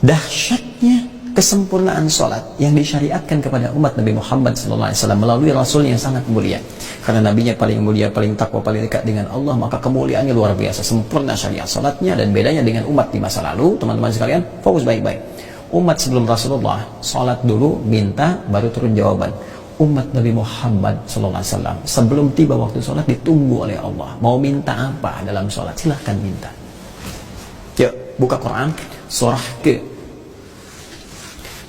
dahsyatnya kesempurnaan sholat yang disyariatkan kepada umat Nabi Muhammad SAW melalui Rasul yang sangat mulia. Karena nabinya paling mulia, paling takwa, paling dekat dengan Allah, maka kemuliaannya luar biasa, sempurna syariat sholatnya. Dan bedanya dengan umat di masa lalu, teman-teman sekalian, fokus baik-baik. Umat sebelum Rasulullah sholat dulu, minta, baru turun jawaban. Umat Nabi Muhammad SAW sebelum tiba waktu sholat ditunggu oleh Allah. Mau minta apa dalam sholat, silahkan minta. Yuk, buka Quran surah ke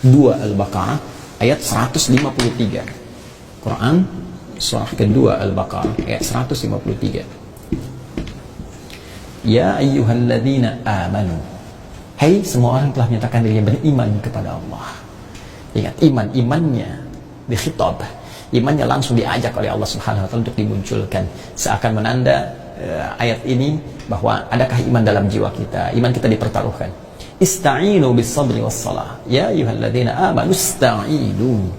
2 Al-Baqarah ayat 153. Quran surah kedua Al-Baqarah ayat 153. Ya ayyuhalladzina amanu, hai semua orang telah menyatakan dirinya beriman kepada Allah. Ingat, imannya dikhitab, imannya langsung diajak oleh Allah Subhanahu wa taala untuk dimunculkan, seakan menanda ayat ini bahwa adakah iman dalam jiwa kita, iman kita dipertaruhkan. Ista'inu bis sabri was salah. Ya ayyuhalladzina amanu ista'inu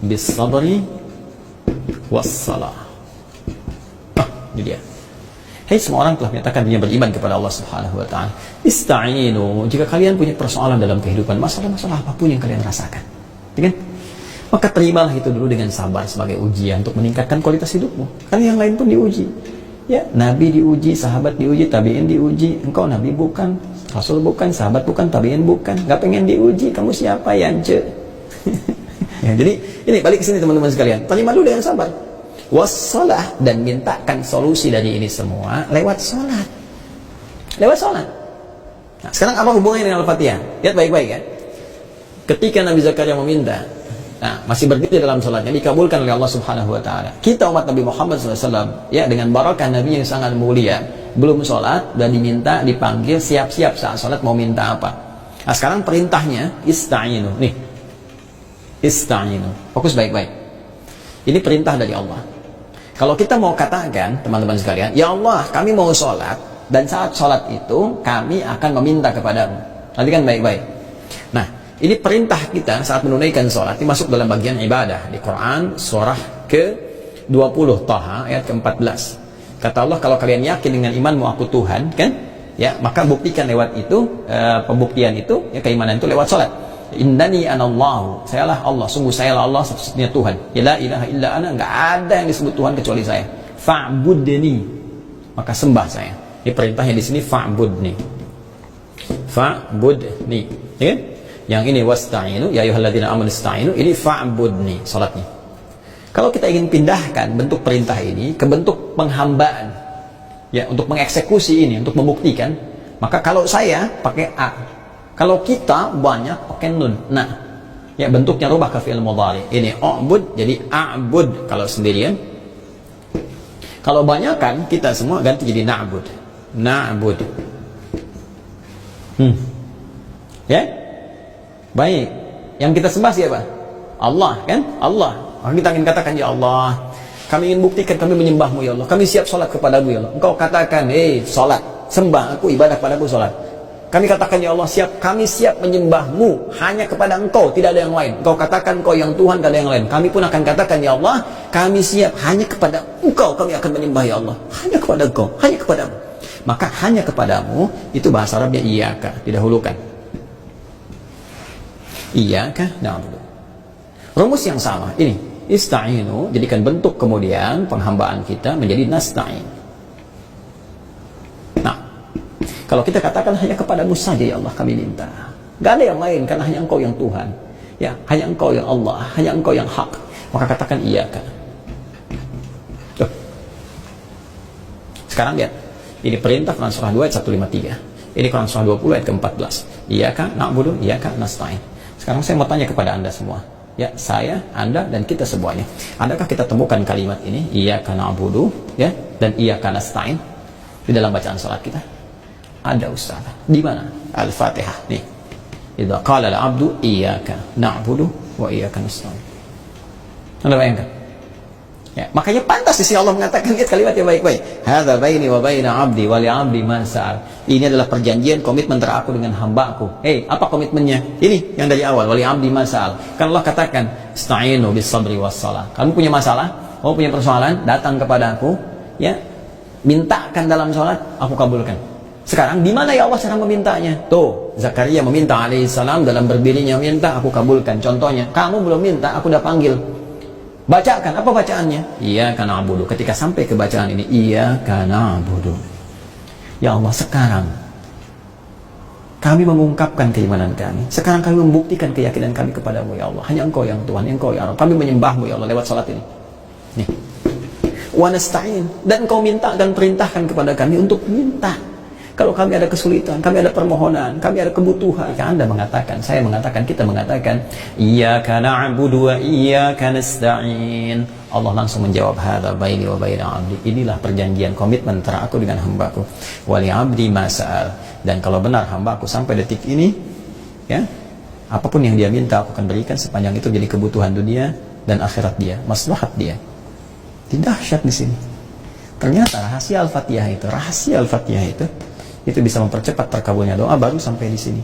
bis sabri was salah. Ini dia. Hai semua orang telah menyatakan dirinya beriman kepada Allah Subhanahu wa taala. Ista'inu, jika kalian punya persoalan dalam kehidupan, masalah-masalah apapun yang kalian rasakan, kan? Maka terimalah itu dulu dengan sabar sebagai ujian untuk meningkatkan kualitas hidupmu. Karena yang lain pun diuji. Ya, Nabi diuji, sahabat diuji, tabi'in diuji. Engkau Nabi bukan, Rasul bukan, sahabat bukan, tabi'in bukan. Gak pengen diuji, kamu siapa ya, ance? Ya, jadi ini balik ke sini teman-teman sekalian. Terima dulu dengan sabar. Wassalah, dan mintakan solusi dari ini semua lewat sholat. Lewat sholat. Nah, sekarang apa hubungannya dengan Al-Fatihah? Lihat baik-baik ya. Ketika Nabi Zakaria meminta, nah, masih berdiri dalam sholatnya, dikabulkan oleh Allah Subhanahu wa taala. Kita umat Nabi Muhammad SAW, ya, dengan barakah Nabi yang sangat mulia, belum sholat dan diminta, dipanggil, siap-siap saat sholat mau minta apa. Nah, sekarang perintahnya ista'inu. Nih, ista'inu, fokus baik-baik. Ini perintah dari Allah. Kalau kita mau katakan, teman-teman sekalian, ya Allah, kami mau sholat, dan saat sholat itu kami akan meminta kepadamu. Nanti kan baik-baik. Nah, ini perintah kita saat menunaikan sholat, ini masuk dalam bagian ibadah di Quran surah ke-20 Taha ayat ke-14. Kata Allah, kalau kalian yakin dengan imanmu aku Tuhan, kan? Ya, maka buktikan lewat itu, pembuktian itu, ya, keimanan itu lewat sholat. Innani anallahu, sayalah Allah, sungguh sayalah Allah satu-satunya Tuhan. Ya la ilaha illa ana, enggak ada yang disebut Tuhan kecuali saya. Fa'budni, maka sembah saya. Ini perintahnya di sini, fa'budni. Fa'budni, ya? Yang ini wasta'inu, ya ayyuhalladzina amanu ista'inu, ini fa'budni, salatnya. Kalau kita ingin pindahkan bentuk perintah ini ke bentuk penghambaan, ya, untuk mengeksekusi ini, untuk membuktikan, maka kalau saya pakai a, kalau kita banyak pakai nun. Nah, ya, bentuknya rubah ke fi'il mudhari. Ini a'bud jadi a'bud kalau sendirian. Kalau banyak kan kita semua ganti jadi na'bud. Na'bud. Ya? Baik. Yang kita sembah siapa? Allah, kan? Allah. Kita ingin katakan, ya Allah, kami ingin buktikan kami menyembahmu, ya Allah. Kami siap sholat kepadamu, ya Allah. Engkau katakan, sholat, sembah aku, ibadah padaku, sholat. Kami katakan, ya Allah, kami siap menyembahmu hanya kepada Engkau, tidak ada yang lain. Engkau katakan Engkau yang Tuhan, tidak ada yang lain. Kami pun akan katakan, ya Allah, kami siap hanya kepada Engkau, kami akan menyembah, ya Allah. Hanya kepada Engkau, hanya kepadamu. Maka hanya kepadamu, itu bahasa Arabnya iyaka, didahulukan. Iyaka na'budu. Rumus yang sama, ini, ista'inu, jadikan bentuk kemudian penghambaan kita menjadi nasta'in. Kalau kita katakan hanya kepadamu saja, ya Allah, kami minta. Gak ada yang lain, karena hanya Engkau yang Tuhan. Ya, hanya Engkau yang Allah, hanya Engkau yang hak. Maka katakan iyaka. Sekarang lihat, ini perintah Quran surah 2 ayat 153. Ini Quran surah 20 ayat ke-14. Iyaka na'budu, iyaka nasta'in. Sekarang saya mau tanya kepada Anda semua. Ya, saya, Anda, dan kita semuanya. Adakah kita temukan kalimat ini, iyaka na'budu, ya, dan iyaka nasta'in di dalam bacaan salat kita? Ada, Ustaz. Di mana? Al-Fatihah. Nih. Idza qala al-'abdu iyyaka na'budu wa iyyaka nasta'in. Anda bayangkan? Ya, makanya pantas di sini Allah mengatakan, lihat kalimatnya baik-baik. Hadza baini wa baina 'abdi wa li 'abdi ma sa'al. Ini adalah perjanjian, komitmen antara aku dengan hamba-Ku. Apa komitmennya? Ini yang dari awal, wa li 'abdi ma sa'al. Kan Allah katakan, ista'inu bis sabri was shalah. Kamu punya masalah, kamu punya persoalan, datang kepada aku, ya. Mintakan dalam salat, aku kabulkan. Sekarang di mana ya Allah cara memintanya? Tuh, Zakaria meminta alaihissalam, dalam berdirinya minta, aku kabulkan. Contohnya, kamu belum minta, aku udah panggil. Bacakan, apa bacaannya? Iyyaka na'budu. Ketika sampai ke bacaan ini, iyyaka na'budu. Ya Allah, sekarang kami mengungkapkan keimanan kami. Sekarang kami membuktikan keyakinan kami kepadamu ya Allah. Hanya Engkau yang Tuhan, Engkau ya Allah. Kami menyembahmu ya Allah lewat salat ini. Nih. Wa nasta'in. Dan Engkau minta dan perintahkan kepada kami untuk minta. Kalau kami ada kesulitan, kami ada permohonan, kami ada kebutuhan. Anda mengatakan, saya mengatakan, kita mengatakan, iyyaka na'budu wa iyyaka nasta'in. Allah langsung menjawab, hadza baini wa baina 'abdi. Inilah perjanjian, komitmen antara aku dengan hambaku. Wa li 'abdi ma sa'al. Dan kalau benar hambaku sampai detik ini, ya, apapun yang dia minta aku akan berikan, sepanjang itu jadi kebutuhan dunia dan akhirat dia, maslahat dia. Dahsyat di sini. Ternyata rahasia Al-Fatihah itu bisa mempercepat terkabulnya doa baru sampai di sini.